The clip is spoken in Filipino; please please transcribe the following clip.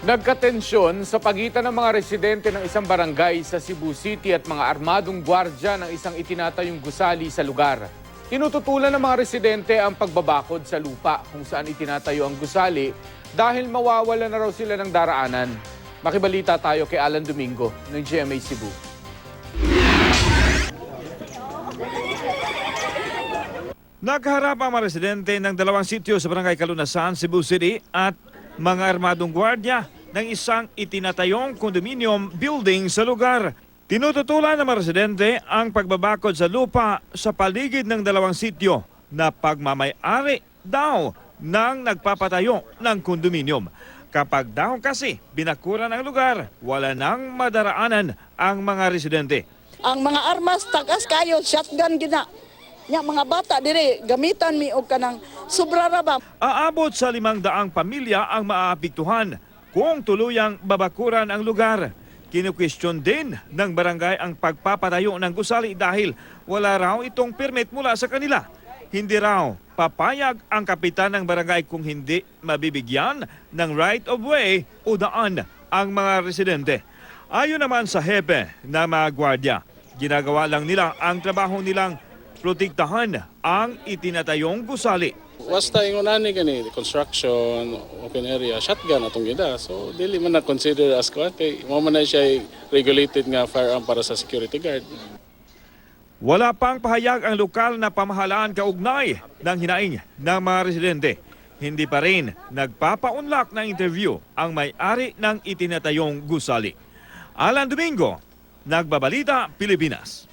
Nagkatensyon sa pagitan ng mga residente ng isang barangay sa Cebu City at mga armadong gwardya ng isang itinatayong gusali sa lugar. Tinututulan ng mga residente ang pagbabakod sa lupa kung saan itinatayo ang gusali dahil mawawala na raw sila ng daraanan. Makibalita tayo kay Alan Domingo ng GMA Cebu. Nagharap ang mga residente ng dalawang sityo sa Barangay Calunasan, Cebu City at mga armadong gwardya ng isang itinatayong condominium building sa lugar. Tinututulan ng mga residente ang pagbabakod sa lupa sa paligid ng dalawang sityo na pagmamay-ari daw ng nagpapatayo ng kondominium. Kapag daw kasi binakuran ang lugar, wala nang madaraanan ang mga residente. Ang mga armas tagas kayo, shotgun gina. Nya mga bata dire gamitan mi og kanang sobra ra ba. Aabot sa 500 pamilya ang maaapektuhan kung tuluyang babakuran ang lugar. Kinukwestiyon din ng barangay ang pagpapatayo ng gusali dahil wala raw itong permit mula sa kanila. Hindi raw papayag ang kapitan ng barangay kung hindi mabibigyan ng right of way o daan ang mga residente. Ayon naman sa hepe ng mga gwardya, ginagawa lang nila ang trabaho nilang protektahan ang itinatayong gusali. Basta ingon ani gani construction, open area, shotgun atong gida. So dili man na consider as kuan kay mo man na siya regulated nga firearm para sa security guard. Wala pang pahayag ang lokal na pamahalaan kaugnay ng hinaing ng mga residente. Hindi pa rin nagpapaunlak ng interview ang may-ari ng itinatayong gusali. Alan Domingo, Nagbabalita, Pilipinas.